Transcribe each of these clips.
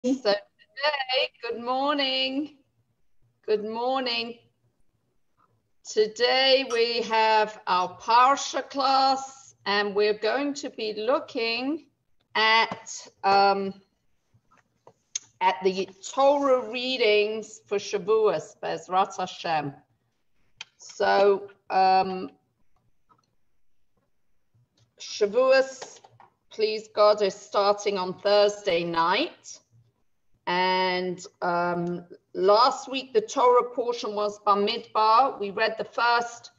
So today, good morning. Good morning. Today we have our Parsha class and we're going to be looking at the Torah readings for Shavuos, Bezrat Hashem. So Shavuos, please God, is starting on Thursday night. And last week, the Torah portion was Bamidbar. We read the first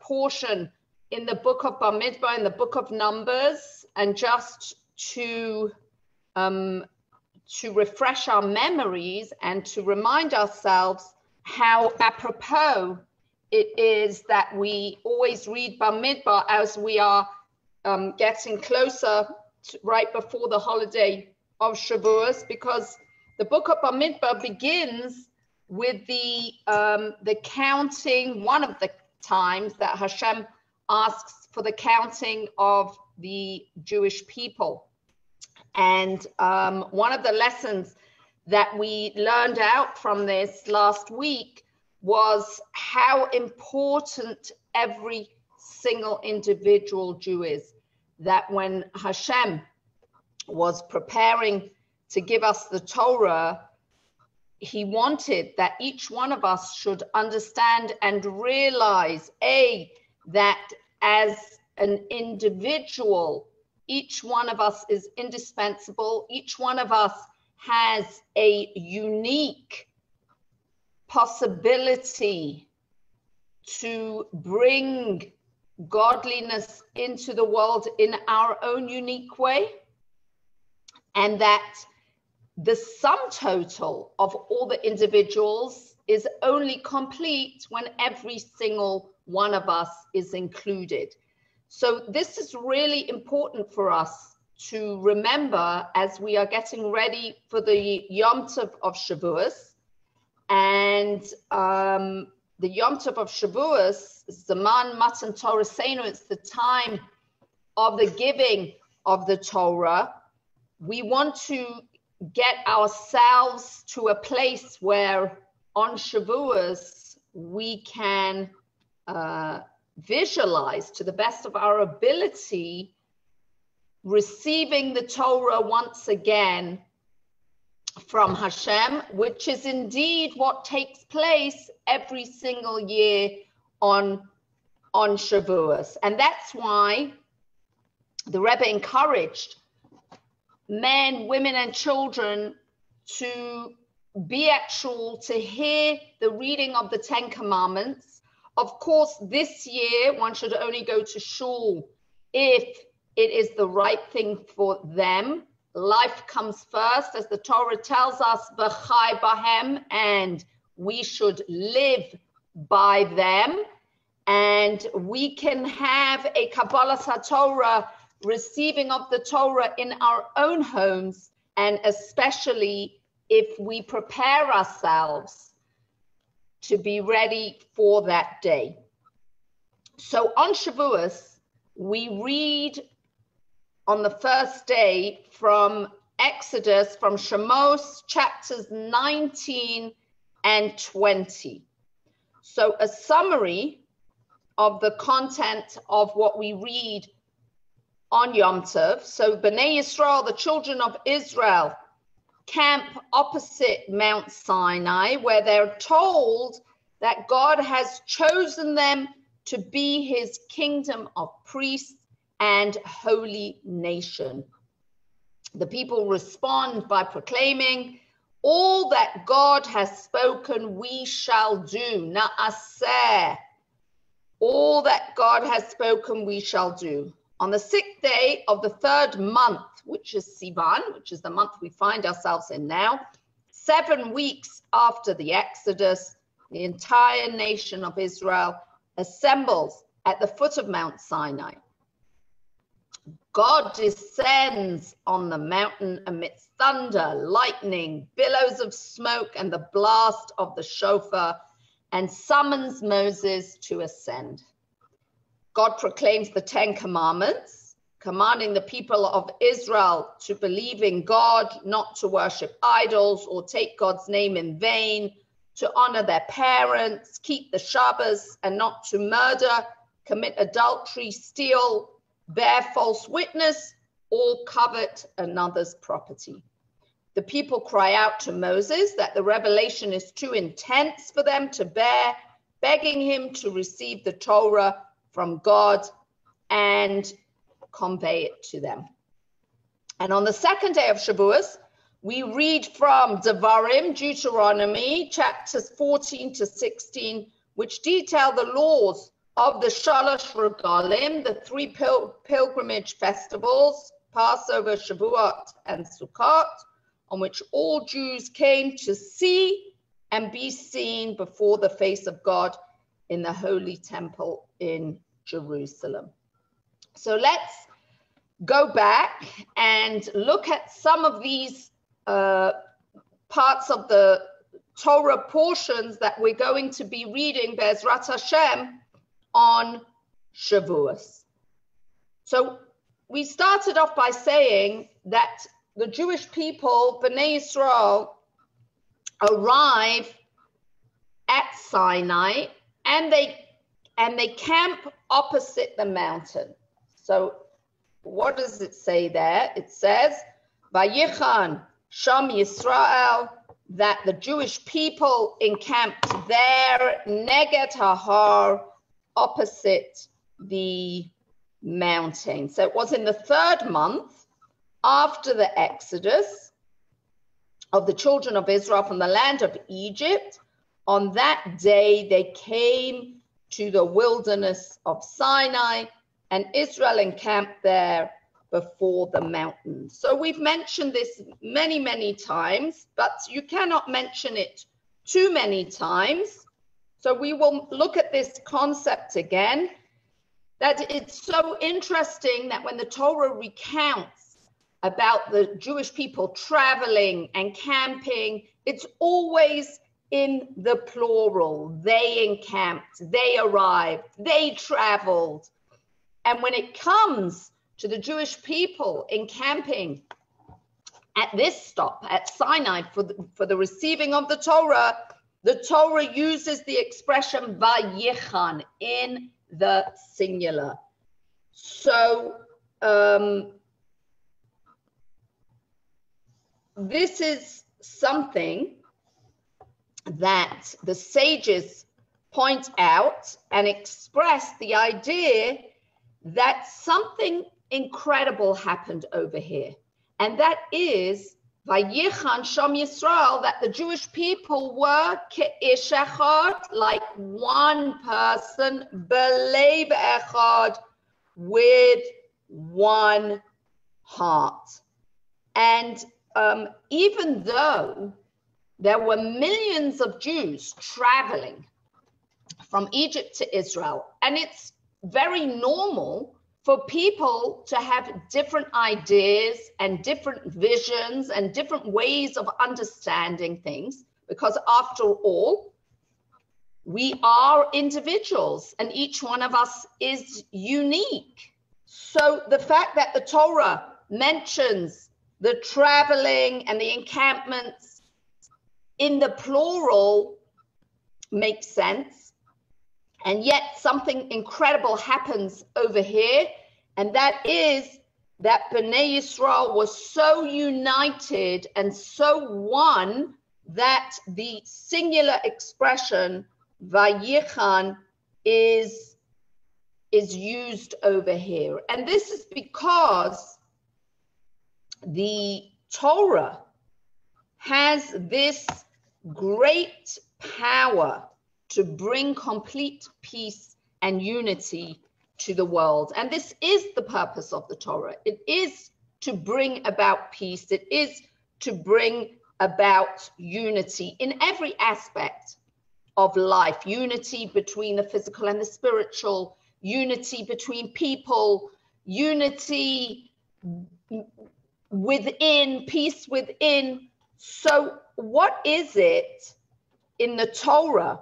portion in the book of Bamidbar, in the book of Numbers. And just to refresh our memories and to remind ourselves how apropos it is that we always read Bamidbar as we are getting closer to, right before the holiday of Shavuos, because the book of Bamidbar begins with the counting, one of the times that Hashem asks for the counting of the Jewish people. And one of the lessons that we learned out from this last week was how important every single individual Jew is, that when Hashem was preparing to give us the Torah, he wanted that each one of us should understand and realize, that as an individual, each one of us is indispensable. Each one of us has a unique possibility to bring godliness into the world in our own unique way. And that the sum total of all the individuals is only complete when every single one of us is included. So this is really important for us to remember as we are getting ready for the Yom Tov of Shavuos. And the Yom Tov of Shavuos, Zaman Matan Torah Seinu, it's the time of the giving of the Torah. We want to get ourselves to a place where on Shavuos we can visualize to the best of our ability receiving the Torah once again from Hashem, which is indeed what takes place every single year on Shavuos. And that's why the Rebbe encouraged men, women, and children to to hear the reading of the Ten Commandments. Of course, this year, one should only go to shul if it is the right thing for them. Life comes first, as the Torah tells us, v'chai bahem, and we should live by them. And we can have a Kabbalas HaTorah, receiving of the Torah in our own homes, and especially if we prepare ourselves to be ready for that day. So on Shavuos, we read on the first day from Exodus, from Shemos, chapters 19 and 20. So a summary of the content of what we read on Yom Tov. So Bnei Yisrael, the children of Israel, camp opposite Mount Sinai, where they're told that God has chosen them to be his kingdom of priests and holy nation. The people respond by proclaiming, all that God has spoken we shall do. Na'aseh. All that God has spoken we shall do. On the 6th day of the 3rd month, which is Sivan, which is the month we find ourselves in now, 7 weeks after the Exodus, the entire nation of Israel assembles at the foot of Mount Sinai. God descends on the mountain amidst thunder, lightning, billows of smoke, and the blast of the shofar, and summons Moses to ascend. God proclaims the 10 Commandments, commanding the people of Israel to believe in God, not to worship idols or take God's name in vain, to honor their parents, keep the Shabbos, and not to murder, commit adultery, steal, bear false witness, or covet another's property. The people cry out to Moses that the revelation is too intense for them to bear, begging him to receive the Torah from God and convey it to them. And on the second day of Shavuos, we read from Devarim, Deuteronomy, chapters 14 to 16, which detail the laws of the Shalosh Regalim, the three pilgrimage festivals, Passover, Shavuot, and Sukkot, on which all Jews came to see and be seen before the face of God in the Holy Temple in Jerusalem. So let's go back and look at some of these parts of the Torah portions that we're going to be reading, Be'ezrat Hashem, on Shavuos. So we started off by saying that the Jewish people, Bnei Israel, arrive at Sinai and they camp opposite the mountain. So what does it say there? It says, Vayichan Sham Yisrael, that the Jewish people encamped there, Neged Hahar, opposite the mountain. So it was in the third month after the Exodus of the children of Israel from the land of Egypt. On that day, they came to the wilderness of Sinai, and Israel encamped there before the mountain. So we've mentioned this many, many times, but you cannot mention it too many times. So we will look at this concept again, that it's so interesting that when the Torah recounts about the Jewish people traveling and camping, it's always in the plural. They encamped, they arrived, they traveled. And when it comes to the Jewish people encamping at this stop, at Sinai, for the receiving of the Torah uses the expression Vayichan in the singular. So this is something that the sages point out and express the idea that something incredible happened over here. And that is Vayichan Sham Yisrael, that the Jewish people were Ke'ish Echad, like one person, Belev Echad, with one heart. And even though there were millions of Jews traveling from Egypt to Israel, and it's very normal for people to have different ideas and different visions and different ways of understanding things, because after all, we are individuals and each one of us is unique. So the fact that the Torah mentions the traveling and the encampments in the plural makes sense. And yet something incredible happens over here, and that is that Bnei Yisrael was so united and so one that the singular expression Vayichan is used over here. And this is because the Torah has this great power to bring complete peace and unity to the world. And this is the purpose of the Torah. It is to bring about peace. It is to bring about unity in every aspect of life. Unity between the physical and the spiritual, unity between people, unity within, peace within. So what is it in the Torah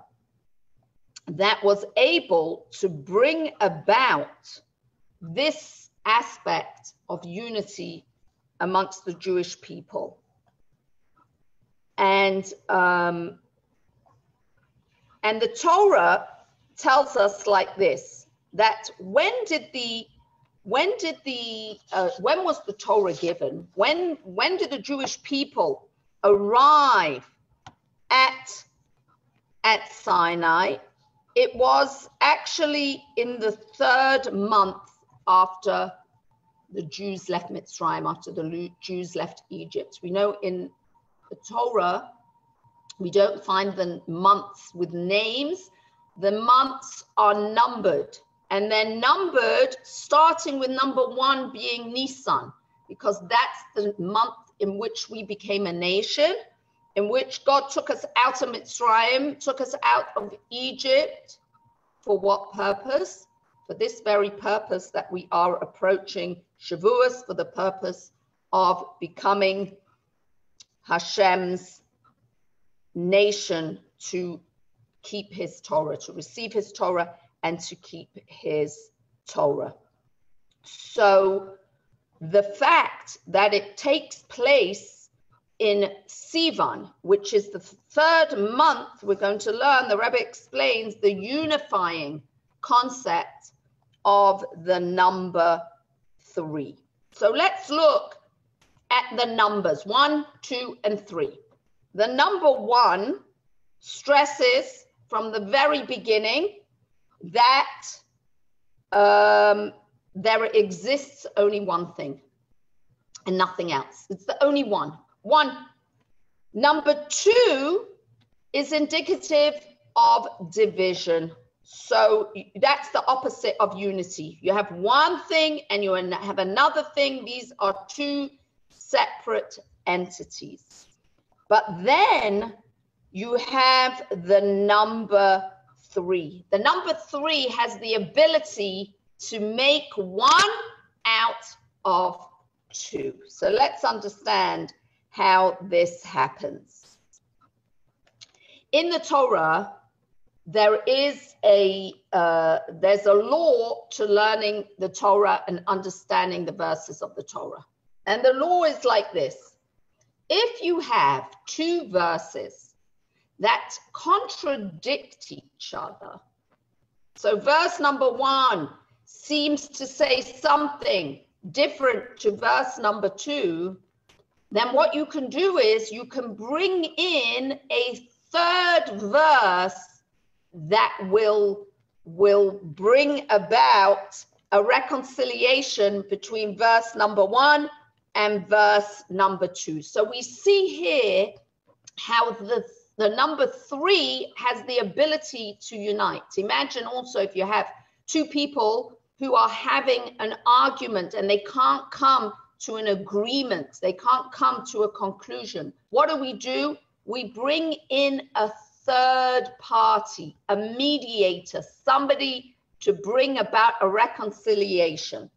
that was able to bring about this aspect of unity amongst the Jewish people. And the Torah tells us like this, that when was the Torah given? When did the Jewish people arrive at Sinai? It was actually in the 3rd month after the Jews left Mitzrayim, after the Jews left Egypt. We know in the Torah, we don't find the months with names. The months are numbered, and they're numbered starting with number 1 being Nisan, because that's the month in which we became a nation, in which God took us out of Mitzrayim, took us out of Egypt. For what purpose? For this very purpose that we are approaching Shavuos, for the purpose of becoming Hashem's nation, to keep his Torah, to receive his Torah and to keep his Torah. So the fact that it takes place in Sivan, which is the 3rd month, we're going to learn, the Rebbe explains the unifying concept of the number 3. So let's look at the numbers 1, 2, and 3. The number 1 stresses from the very beginning that there exists only one thing and nothing else. It's the only one. Number 2 is indicative of division. So that's the opposite of unity. You have one thing and you have another thing. These are 2 separate entities. But then you have the number 3. The number 3 has the ability to make 1 out of 2. So let's understand how this happens. In the Torah, there's a law to learning the Torah and understanding the verses of the Torah. And the law is like this. If you have 2 verses that contradict each other, so verse number 1 seems to say something different to verse number 2, then what you can do is you can bring in a 3rd verse that will bring about a reconciliation between verse number 1 and verse number 2. So we see here how the number 3 has the ability to unite. Imagine also if you have 2 people who are having an argument and they can't come to an agreement, they can't come to a conclusion. What do? We bring in a 3rd party, a mediator, somebody to bring about a reconciliation.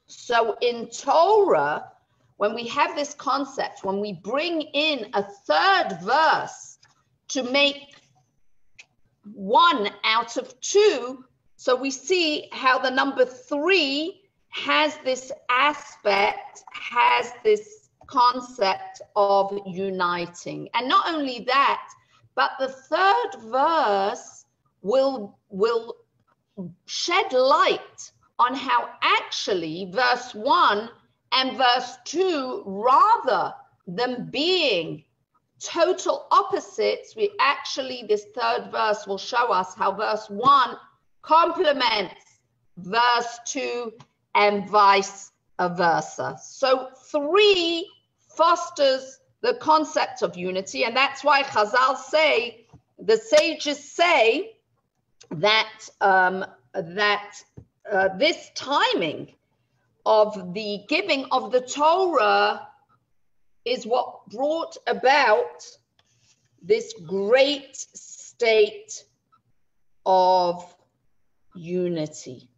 So in Torah, when we have this concept, when we bring in a 3rd verse to make 1 out of 2, so we see how the number 3 has this aspect, has this concept of uniting. And not only that, but the 3rd verse will shed light on how actually verse 1 and verse 2, rather than being total opposites, this 3rd verse will show us how verse 1 complements verse 2 and vice versa. So 3 fosters the concept of unity, and that's why Chazal say, the sages say that this timing of the giving of the Torah is what brought about this great state of unity.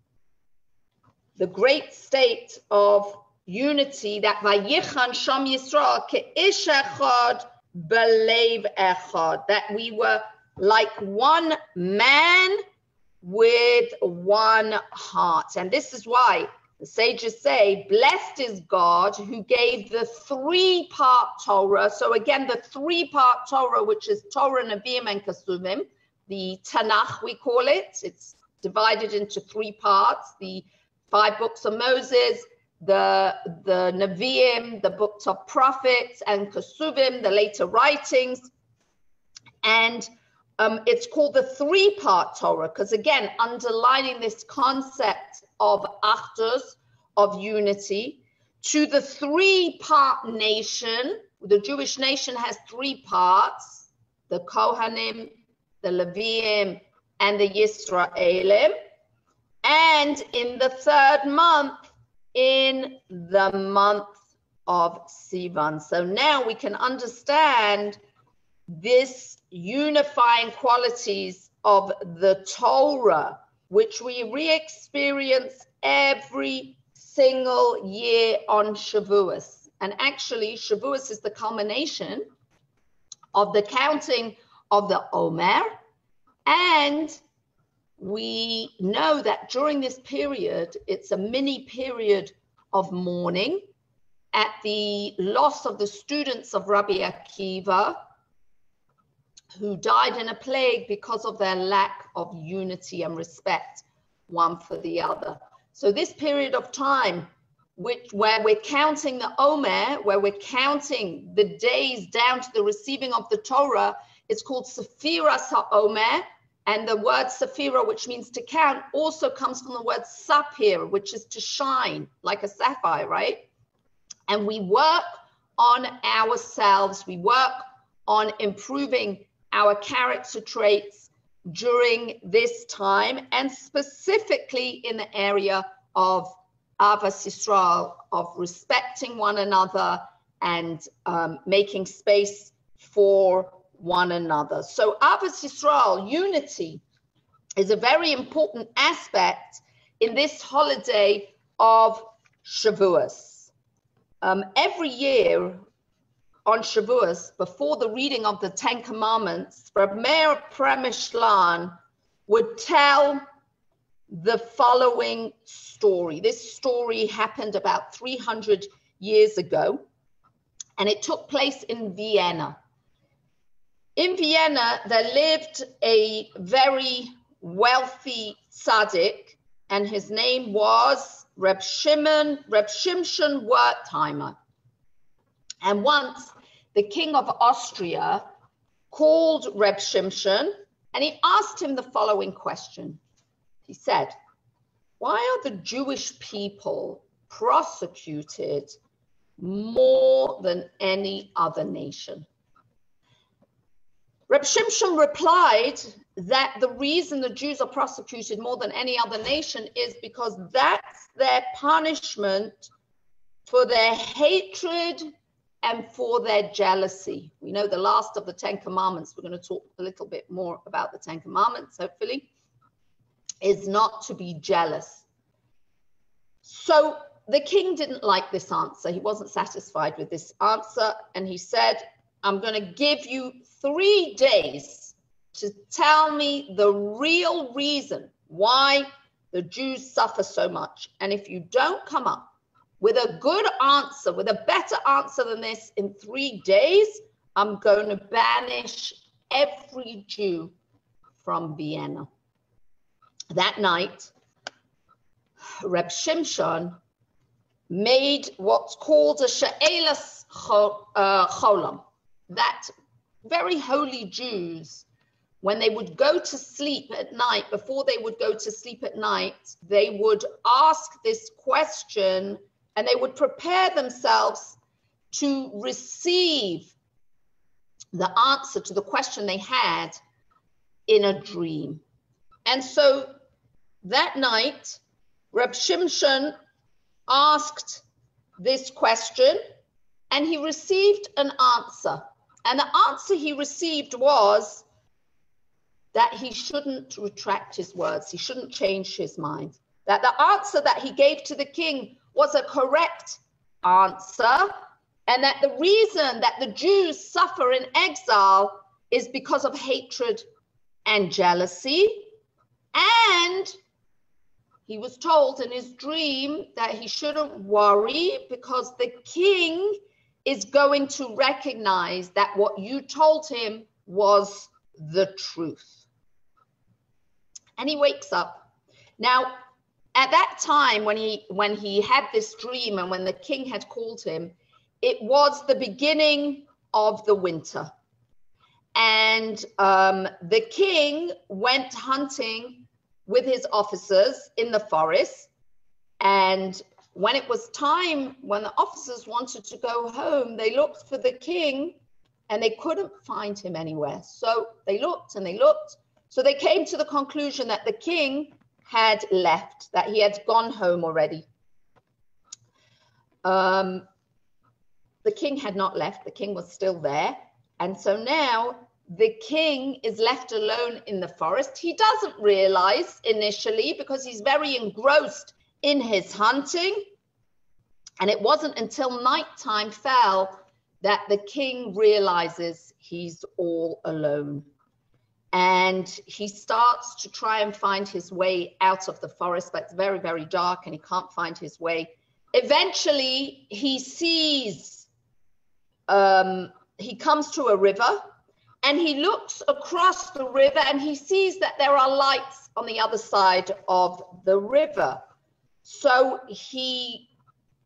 The great state of unity that Vayichan Sham Yisrael ke'ish echad belev echad, that we were like one man with one heart. And this is why The sages say, blessed is God who gave the 3-part Torah. So again, the 3-part Torah, which is Torah, Nevi'im, and Kesuvim, the Tanakh, we call it. It's divided into 3 parts, the 5 books of Moses, the Nevi'im, the books of prophets, and Kesuvim, the later writings. And it's called the 3-part Torah, because again, underlining this concept of achdus, of unity, to the 3-part nation. The Jewish nation has 3 parts, the Kohanim, the Leviim, and the Yisraelim. And in the 3rd month, in the month of Sivan. So now we can understand this unifying qualities of the Torah, which we re-experience every single year on Shavuos. And actually, Shavuos is the culmination of the counting of the Omer. And we know that during this period, it's a mini period of mourning at the loss of the students of Rabbi Akiva, who died in a plague because of their lack of unity and respect one for the other. So this period of time, where we're counting the Omer, where we're counting the days down to the receiving of the Torah, it's called Sephiras HaOmer. And the word Sephira, which means to count, also comes from the word sapphire, which is to shine, like a sapphire, right? And we work on ourselves. We work on improving our character traits during this time, and specifically in the area of Avas Yisrael, of respecting one another and making space for one another. So Avas Yisrael, unity, is a very important aspect in this holiday of Shavuos. Every year on Shavuos, before the reading of the 10 Commandments, Reb Meir Premishlan would tell the following story. This story happened about 300 years ago, and it took place in Vienna. In Vienna, there lived a very wealthy tzaddik, and his name was Reb Shimshon Wertheimer. And once the king of Austria called Reb Shimshon, and he asked him the following question. He said, why are the Jewish people prosecuted more than any other nation? Reb Shimshon replied that the reason the Jews are prosecuted more than any other nation is because that's their punishment for their hatred and for their jealousy. We know the last of the 10 Commandments, we're going to talk a little bit more about the 10 Commandments, hopefully, is not to be jealous. So the king didn't like this answer. He wasn't satisfied with this answer, and he said, I'm going to give you 3 days to tell me the real reason why the Jews suffer so much. And if you don't come up with a good answer, with a better answer than this in 3 days, I'm going to banish every Jew from Vienna. That night, Reb Shimshon made what's called a she'elas cholam. That very holy Jews, when they would go to sleep at night, before they would go to sleep at night, they would ask this question and they would prepare themselves to receive the answer to the question they had in a dream. And so that night, Reb Shimshon asked this question and he received an answer. And the answer he received was that he shouldn't retract his words. He shouldn't change his mind. That the answer that he gave to the king was a correct answer. And that the reason that the Jews suffer in exile is because of hatred and jealousy. And he was told in his dream that he shouldn't worry because the king is going to recognize that what you told him was the truth. And he wakes up. Now, at that time when he had this dream and when the king had called him, it was the beginning of the winter. And the king went hunting with his officers in the forest. And when it was time, when the officers wanted to go home, they looked for the king and they couldn't find him anywhere. So they looked and they looked. So they came to the conclusion that the king had left, that he had gone home already. The king had not left. The king was still there. And so now the king is left alone in the forest. He doesn't realize initially because he's very engrossed in his hunting. And it wasn't until nighttime fell that the king realizes he's all alone. And he starts to try and find his way out of the forest, but it's very, very dark and he can't find his way. Eventually, he sees, he comes to a river and he looks across the river and he sees that there are lights on the other side of the river. So he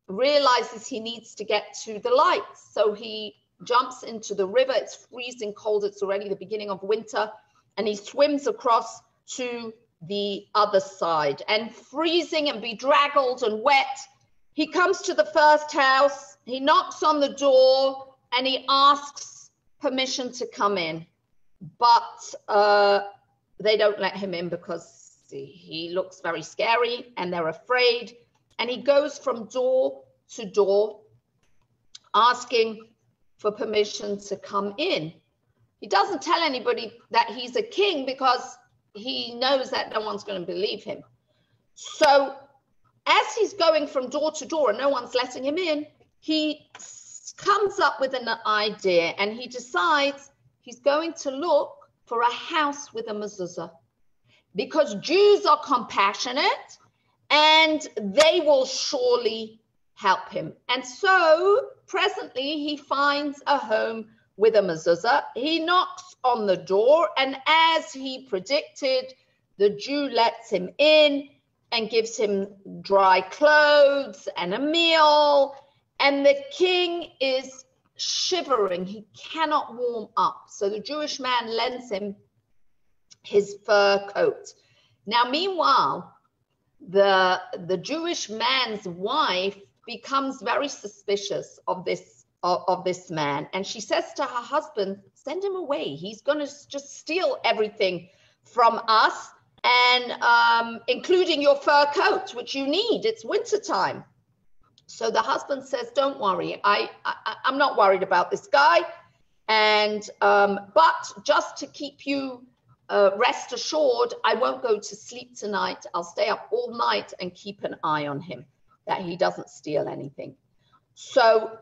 realizes he needs to get to the lights. So he jumps into the river. It's freezing cold. It's already the beginning of winter. And he swims across to the other side. And freezing and bedraggled and wet, he comes to the first house. He knocks on the door and he asks permission to come in. But they don't let him in because he looks very scary and they're afraid. And he goes from door to door asking for permission to come in. He doesn't tell anybody that he's a king because he knows that no one's going to believe him. So as he's going from door to door and no one's letting him in, he comes up with an idea and he decides he's going to look for a house with a mezuzah because Jews are compassionate and they will surely help him. And so presently he finds a home with a mezuzah. He knocks on the door, and as he predicted, the Jew lets him in and gives him dry clothes and a meal, and the king is shivering. He cannot warm up. So the Jewish man lends him his fur coat. Now, meanwhile, the Jewish man's wife becomes very suspicious of this man, and she says to her husband, send him away. He's going to just steal everything from us, and including your fur coat, which you need. It's wintertime. So the husband says, don't worry. I'm not worried about this guy. And but just to keep you rest assured, I won't go to sleep tonight. I'll stay up all night and keep an eye on him, that he doesn't steal anything. So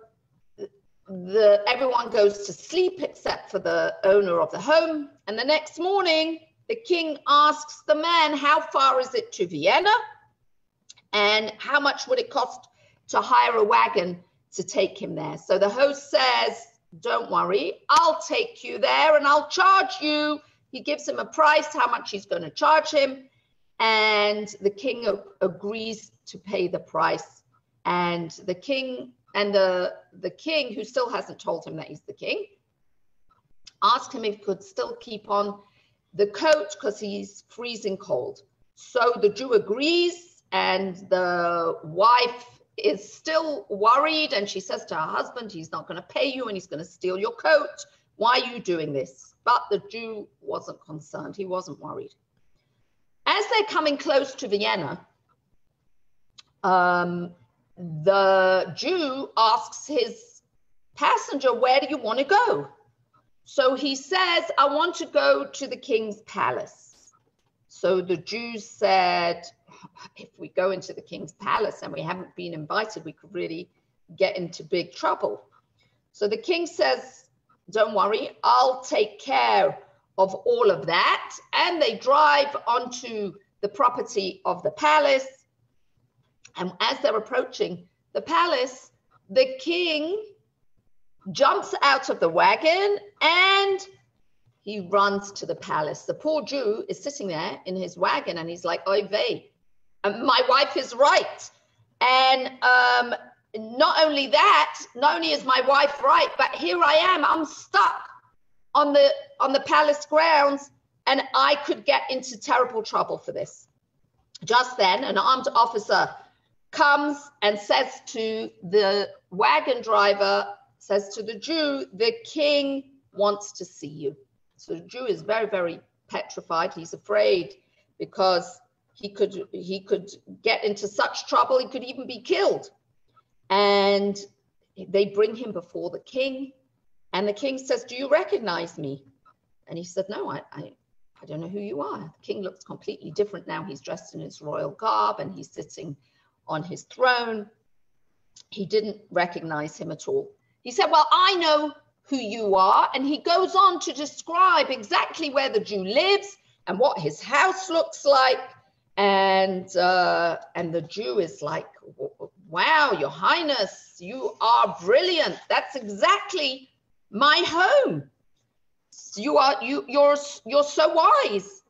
everyone goes to sleep except for the owner of the home. And the next morning, the king asks the man, how far is it to Vienna? And how much would it cost to hire a wagon to take him there? So the host says, don't worry, I'll take you there and I'll charge you. He gives him a price, how much he's going to charge him. And the king agrees to pay the price. And the king, who still hasn't told him that he's the king, asked him if he could still keep on the coat because he's freezing cold. So the Jew agrees, and the wife is still worried, and she says to her husband, he's not going to pay you and he's going to steal your coat. Why are you doing this? But the Jew wasn't concerned. He wasn't worried. As they're coming close to Vienna, the Jew asks his passenger, where do you want to go? So he says, I want to go to the king's palace. So the Jews said, if we go into the king's palace and we haven't been invited, we could really get into big trouble. So the king says, don't worry, I'll take care of all of that. And they drive onto the property of the palace. And as they're approaching the palace, the king jumps out of the wagon and he runs to the palace. The poor Jew is sitting there in his wagon and he's like, oy vey, my wife is right. And not only is my wife right, but here I am, I'm stuck on the palace grounds and I could get into terrible trouble for this. Just then, an armed officer comes and says to the wagon driver, says to the Jew, the king wants to see you. So the Jew is very, very petrified. He's afraid because he could get into such trouble, he could even be killed. And they bring him before the king. And the king says, do you recognize me? And he said, no, I don't know who you are. The king looks completely different now. He's dressed in his royal garb and he's sitting on his throne. He didn't recognize him at all. He said, well, I know who you are. And he goes on to describe exactly where the Jew lives and what his house looks like. And the Jew is like, wow, Your Highness, you are brilliant. That's exactly my home. You're so wise.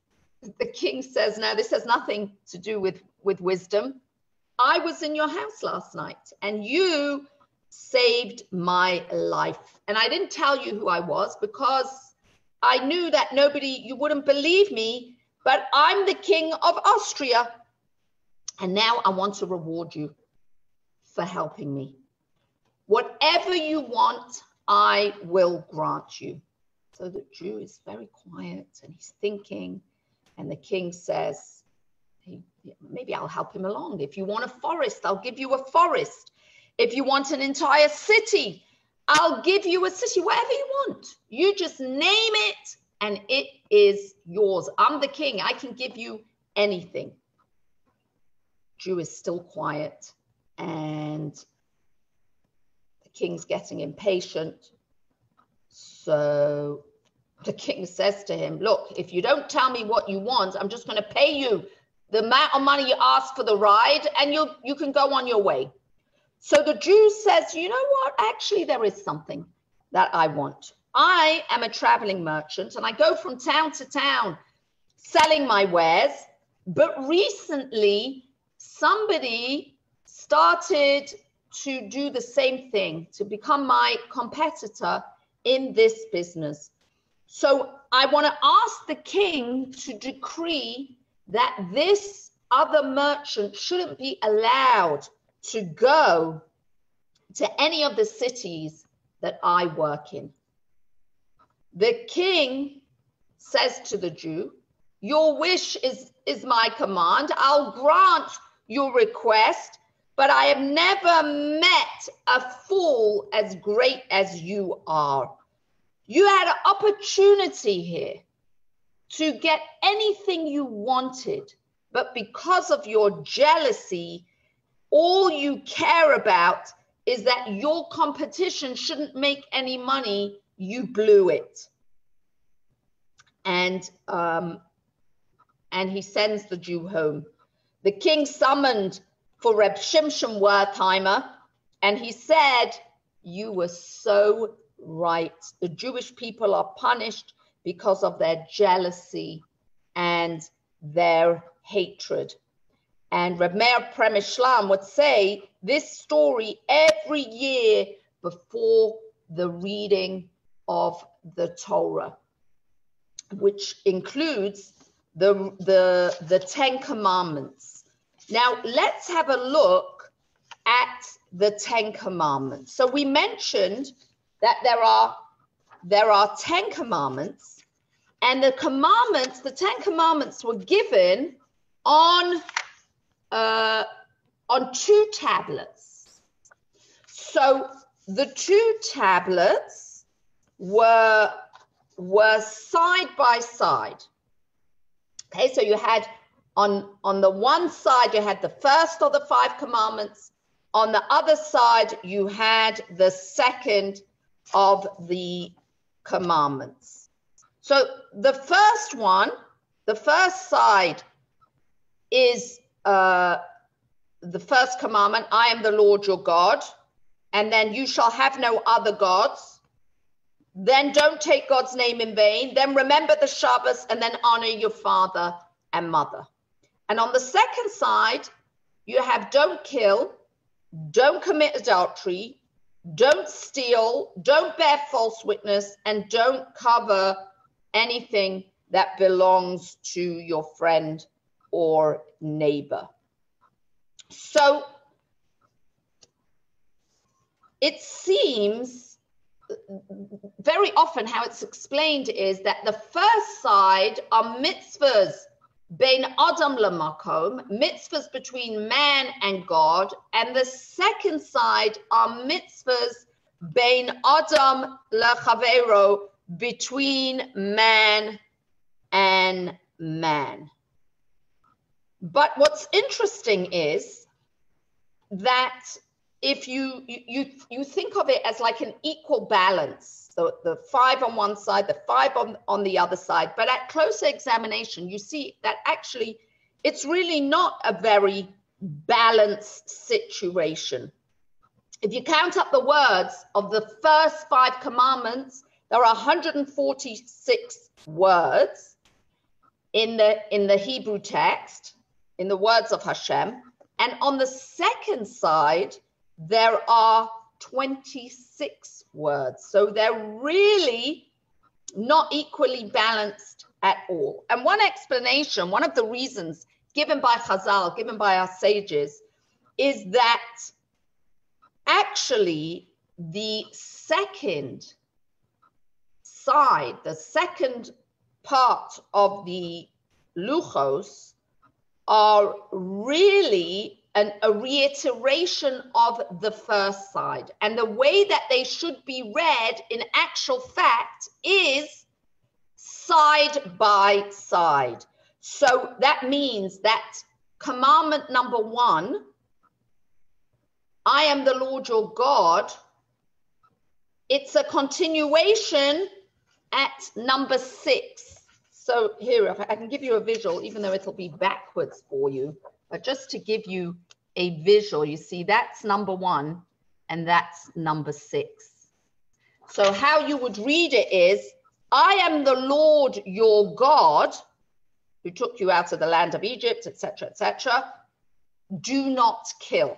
The king says, now this has nothing to do with wisdom. I was in your house last night and you saved my life. And I didn't tell you who I was because I knew that you wouldn't believe me, but I'm the king of Austria. And now I want to reward you for helping me. Whatever you want, I will grant you. So the Jew is very quiet and he's thinking, and the king says, maybe I'll help him along. If you want a forest, I'll give you a forest. If you want an entire city, I'll give you a city, whatever you want. You just name it and it is yours. I'm the king. I can give you anything. Jew is still quiet and the king's getting impatient. So the king says to him, look, if you don't tell me what you want, I'm just going to pay you the amount of money you ask for the ride and you can go on your way. So the Jew says, you know what? Actually, there is something that I want. I am a traveling merchant and I go from town to town selling my wares. But recently, somebody started to do the same thing, to become my competitor in this business. So I want to ask the king to decree that this other merchant shouldn't be allowed to go to any of the cities that I work in. The king says to the Jew, your wish is my command. I'll grant your request, but I have never met a fool as great as you are. You had an opportunity here to get anything you wanted, but because of your jealousy, all you care about is that your competition shouldn't make any money. You blew it. And he sends the Jew home. The king summoned for Reb Shimshon Wertheimer, and he said, you were so right. The Jewish people are punished because of their jealousy and their hatred. And Reb Meir Premishlam would say this story every year before the reading of the Torah, which includes the 10 Commandments. Now, let's have a look at the 10 Commandments. So we mentioned that there are 10 commandments, and the 10 commandments were given on 2 tablets. So the 2 tablets were side by side. Okay, so you had on the one side, you had the first of the 5 commandments. On the other side, you had the second of the commandments. So the first one, the first side is the first commandment, I am the Lord your God, and then you shall have no other gods. Then don't take God's name in vain. Then remember the Shabbos, and then honor your father and mother. And on the second side, you have don't kill, don't commit adultery, don't steal, don't bear false witness, and don't cover anything that belongs to your friend or neighbor. So it seems very often how it's explained is that the first side are mitzvahs bein adam lemakom, mitzvahs between man and God, and the second side are mitzvahs bein adam lechavero, between man and man. But what's interesting is that if you think of it as like an equal balance, so the 5 on one side, the 5 on the other side, but at closer examination, you see that actually it's really not a very balanced situation. If you count up the words of the first 5 commandments, there are 146 words in the Hebrew text, in the words of Hashem. And on the second side, there are 26 words. So they're really not equally balanced at all. And one explanation, one of the reasons given by Chazal, given by our sages, is that actually the second side, the second part of the luchos are really a reiteration of the first side. And the way that they should be read in actual fact is side by side. So that means that commandment number 1, I am the Lord your God, it's a continuation at number 6. So here, I can give you a visual, even though it'll be backwards for you, but just to give you a visual, you see that's number 1 and that's number 6. So how you would read it is, I am the Lord your God, who took you out of the land of Egypt, etc., etc. Do not kill.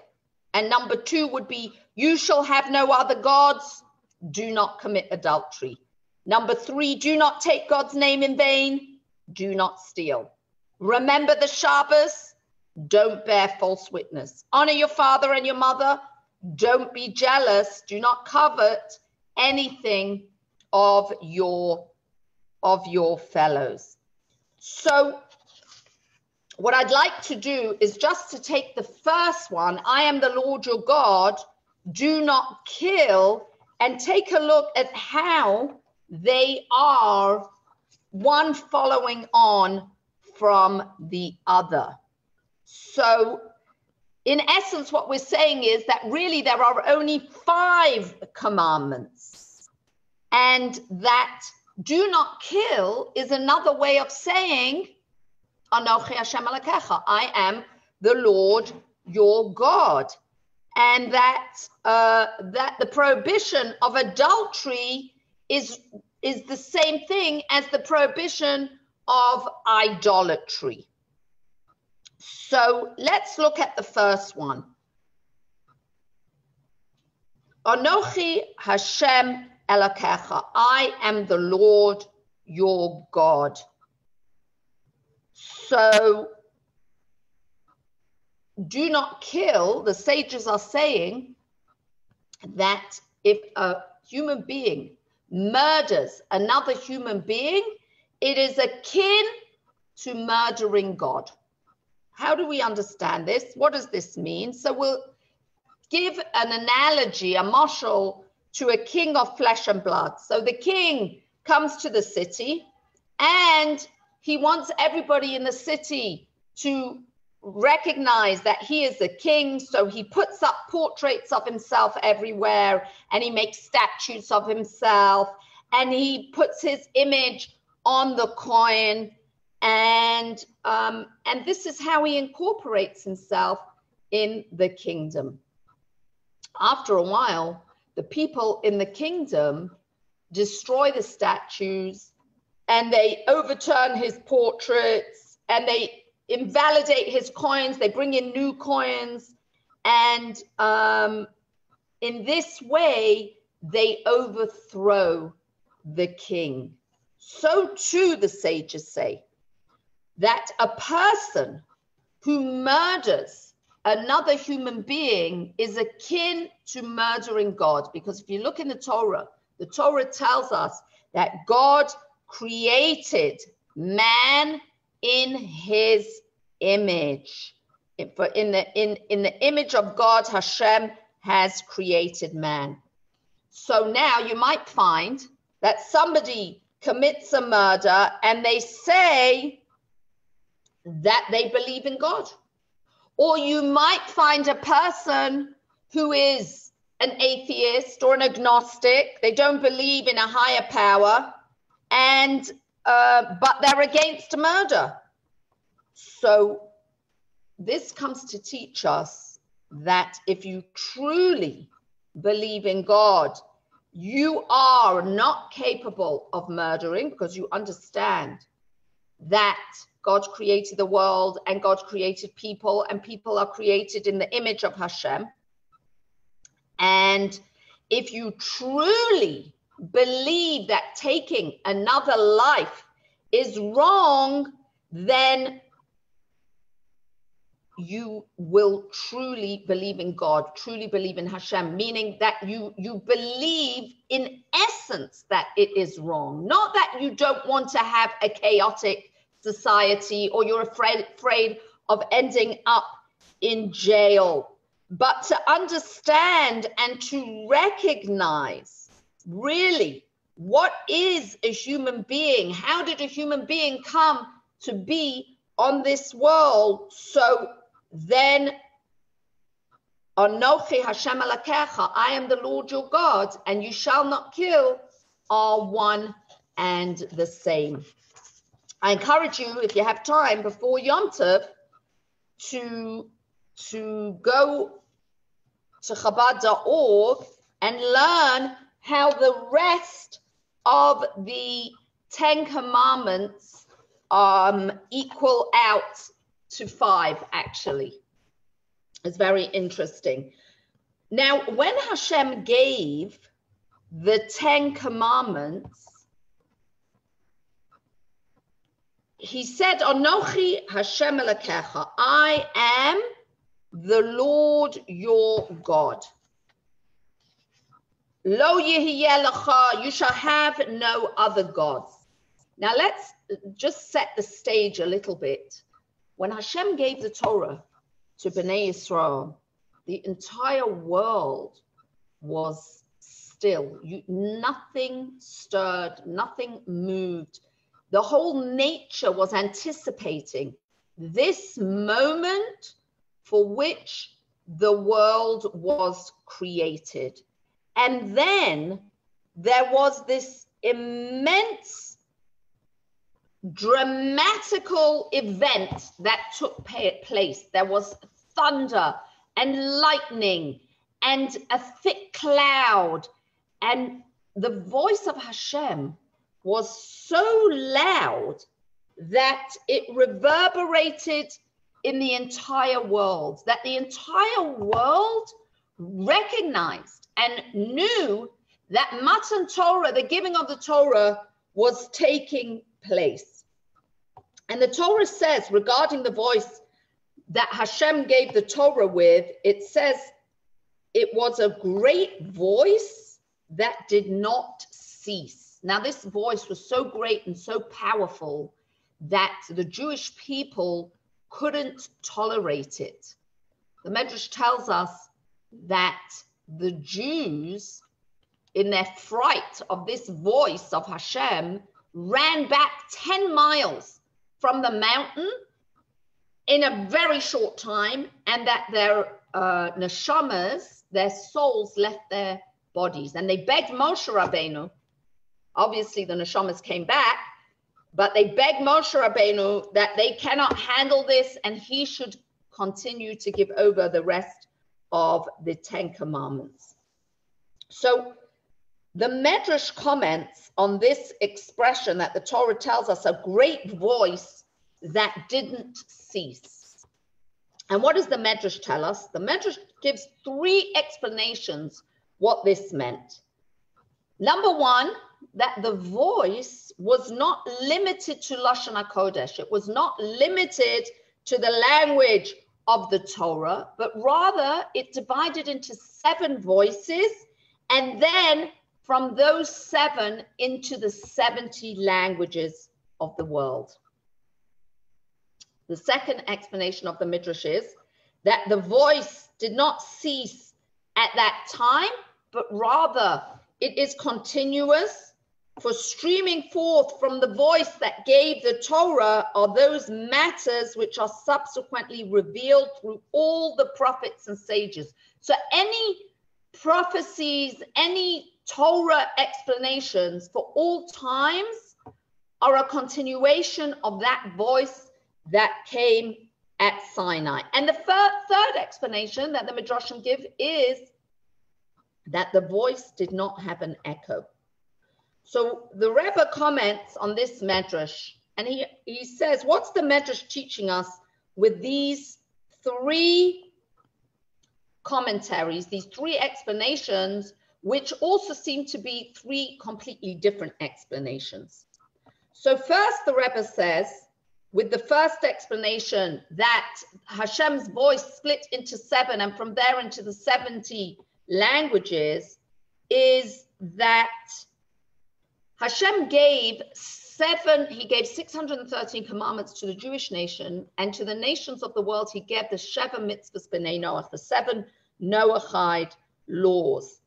And number 2 would be, you shall have no other gods. Do not commit adultery. Number 3, do not take God's name in vain. Do not steal. Remember the Shabbos. Don't bear false witness. Honor your father and your mother. Don't be jealous. Do not covet anything of your fellows. So what I'd like to do is just to take the first one, I am the Lord your God, do not kill, and take a look at how they are one following on from the other. So in essence, what we're saying is that really there are only 5 commandments, and that do not kill is another way of saying, Anochi Hashem Elokecha, I am the Lord your God. And that the prohibition of adultery is the same thing as the prohibition of idolatry. So let's look at the first one. Anochi Hashem Elokecha, I am the Lord your God. So do not kill. The sages are saying that if a human being murders another human being, it is akin to murdering God. How do we understand this? What does this mean? So we'll give an analogy, a mashal, to a king of flesh and blood. So the king comes to the city and he wants everybody in the city to recognize that he is a king. So he puts up portraits of himself everywhere, and he makes statues of himself, and he puts his image on the coin. And this is how he incorporates himself in the kingdom. After a while, the people in the kingdom destroy the statues, and they overturn his portraits, and they invalidate his coins. They bring in new coins, and in this way, they overthrow the king. So too, the sages say, that a person who murders another human being is akin to murdering God. Because if you look in the Torah tells us that God created man in his image. In the image of God, Hashem has created man. So now you might find that somebody commits a murder and they say that they believe in God. Or you might find a person who is an atheist or an agnostic. They don't believe in a higher power, and but they're against murder. So this comes to teach us that if you truly believe in God, you are not capable of murdering, because you understand that God created the world and God created people, and people are created in the image of Hashem. And if you truly believe that taking another life is wrong, then you will truly believe in God, truly believe in Hashem, meaning that you believe in essence that it is wrong. Not that you don't want to have a chaotic society or you're afraid of ending up in jail, but to understand and to recognize really what is a human being. How did a human being come to be on this world? So then, Anochi Hashem Elokecha, I am the Lord your God, and you shall not kill, are one and the same. I encourage you, if you have time before Yom Tov, to go to Chabad.org and learn how the rest of the 10 Commandments equal out to 5, actually. It's very interesting. Now, when Hashem gave the 10 Commandments, he said, Anochi Hashem Elokecha, I am the Lord your God. Lo yihiyeh lecha, you shall have no other gods. Now let's just set the stage a little bit. When Hashem gave the Torah to Bnei Yisrael, the entire world was still. Nothing stirred, nothing moved. The whole nature was anticipating this moment for which the world was created. And then there was this immense dramatical event that took place. There was thunder and lightning and a thick cloud, and the voice of Hashem was so loud that it reverberated in the entire world, that the entire world recognized and knew that Matan Torah, the giving of the Torah, was taking place. And the Torah says, regarding the voice that Hashem gave the Torah with, it says it was a great voice that did not cease. Now, this voice was so great and so powerful that the Jewish people couldn't tolerate it. The Medrash tells us that the Jews, in their fright of this voice of Hashem, ran back 10 miles from the mountain in a very short time, and that their neshamas, their souls, left their bodies. And they begged Moshe Rabbeinu. Obviously, the neshamas came back, But they beg Moshe Rabbeinu that they cannot handle this and he should continue to give over the rest of the 10 commandments. So the Medrash comments on this expression that the Torah tells us, a great voice that didn't cease. And what does the Medrash tell us? The Medrash gives 3 explanations what this meant. Number one, that the voice was not limited to Lashon HaKodesh. It was not limited to the language of the Torah, but rather it divided into 7 voices, and then from those 7 into the 70 languages of the world. The second explanation of the Midrash is that the voice did not cease at that time, but rather it is continuous, for streaming forth from the voice that gave the Torah are those matters which are subsequently revealed through all the prophets and sages. So any prophecies, any Torah explanations for all times are a continuation of that voice that came at Sinai. And the third explanation that the Midrashim give is that the voice did not have an echo. So the Rebbe comments on this Medrash, and he says, what's the Medrash teaching us with these 3 commentaries, these 3 explanations, which also seem to be 3 completely different explanations? So first the Rebbe says, with the first explanation that Hashem's voice split into 7 and from there into the 70 languages, is that Hashem gave 613 commandments to the Jewish nation, and to the nations of the world he gave the Sheva Mitzvahs B'nai Noach, the 7 Noachide laws.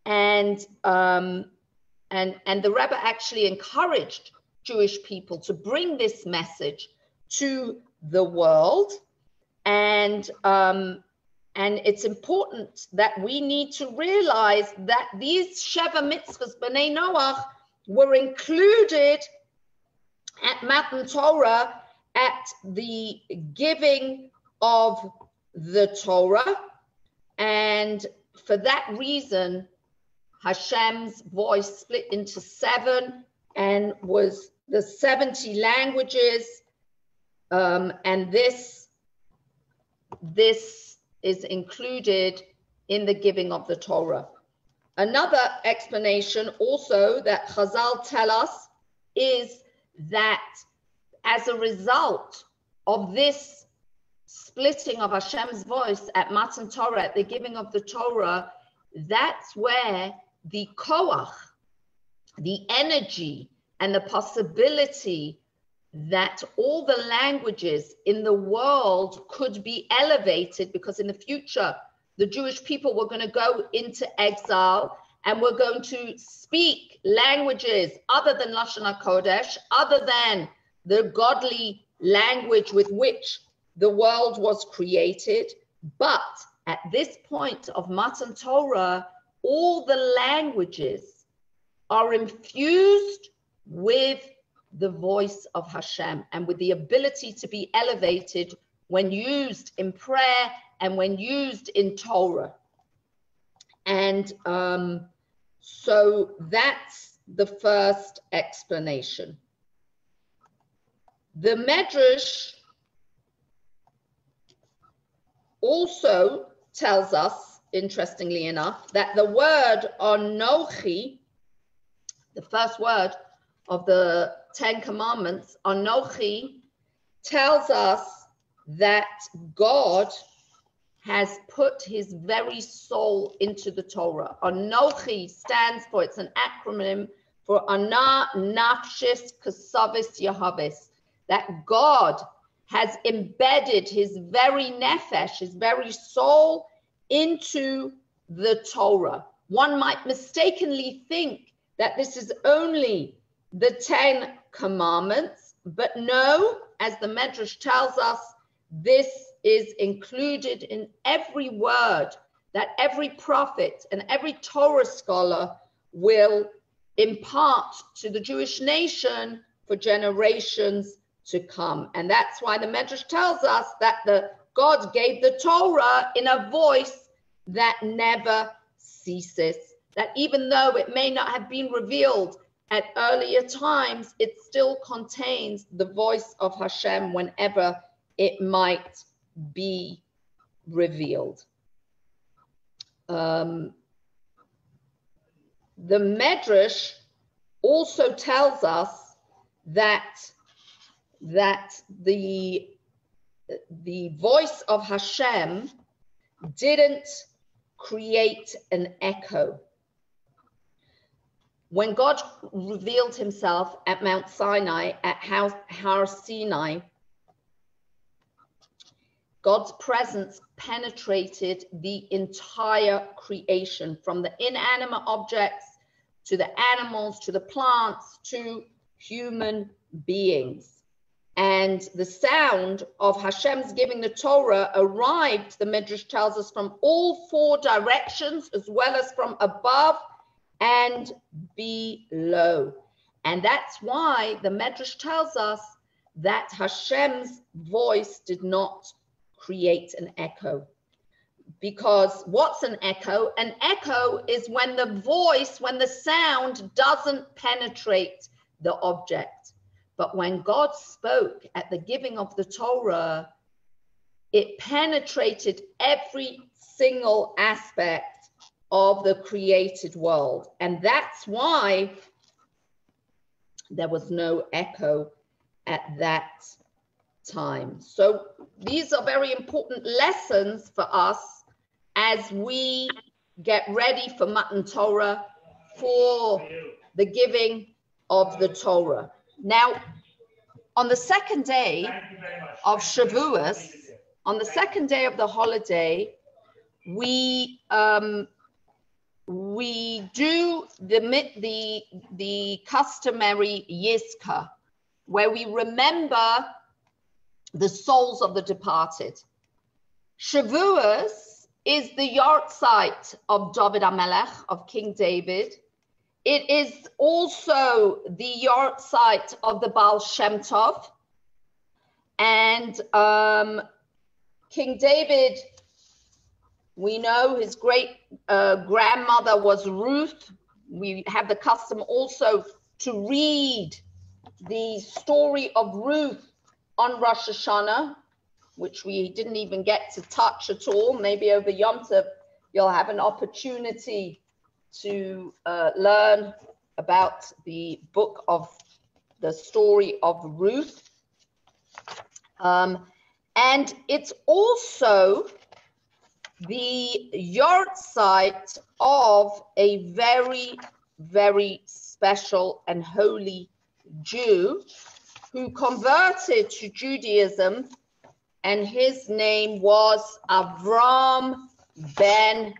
And the Rebbe actually encouraged Jewish people to bring this message to the world, and it's important that we need to realize that these Sheva Mitzvahs B'nai Noach were included at Matan Torah, at the giving of the Torah, and for that reason Hashem's voice split into 7 and was the 70 languages, and this is included in the giving of the Torah. Another explanation also that Chazal tell us is that as a result of this splitting of Hashem's voice at Matan Torah, at the giving of the Torah, that's where the koach, the energy and the possibility that all the languages in the world could be elevated, because in the future the Jewish people were going to go into exile and were going to speak languages other than Lashon HaKodesh, other than the godly language with which the world was created. But at this point of Matan Torah, all the languages are infused with the voice of Hashem and with the ability to be elevated when used in prayer and when used in Torah. And so that's the first explanation. The Medrash also tells us, interestingly enough, that the word Anochi, the first word of the 10 Commandments, Anochi, tells us that God has put his very soul into the Torah. Anochi stands for, it's an acronym for Ana Nafshis Kasavis Yahavis, that God has embedded his very nefesh, his very soul, into the Torah. One might mistakenly think that this is only the 10 Commandments, but no, as the Medrash tells us, this is included in every word that every prophet and every Torah scholar will impart to the Jewish nation for generations to come. And that's why the Medrash tells us that God gave the Torah in a voice that never ceases, that even though it may not have been revealed at earlier times, it still contains the voice of Hashem whenever it might be revealed. The Medrash also tells us that the voice of Hashem didn't create an echo. When God revealed himself at Mount Sinai, at Har Sinai, God's presence penetrated the entire creation, from the inanimate objects to the animals, to the plants, to human beings. And the sound of Hashem's giving the Torah arrived, the Midrash tells us, from all four directions, as well as from above and below. And that's why the Midrash tells us that Hashem's voice did not create an echo. Because what's an echo? An echo is when the voice, when the sound doesn't penetrate the object. But when God spoke at the giving of the Torah, it penetrated every single aspect of the created world. And that's why there was no echo at that time. So these are very important lessons for us as we get ready for Matan Torah, for the giving of the Torah. Now, on the second day of Shavuos, on the second day of the holiday, we do the customary Yizkar, where we remember the souls of the departed. Shavuos is the yahrzeit of David HaMelech, of King David. It is also the yahrzeit of the Baal Shem Tov. And King David, we know his great grandmother was Ruth. We have the custom also to read the story of Ruth on Rosh Hashanah, which we didn't even get to touch at all. Maybe over Yom Tov, you'll have an opportunity to learn about the book of the story of Ruth. And it's also the yahrzeit of a very, very special and holy Jew who converted to Judaism, and his name was Avram ben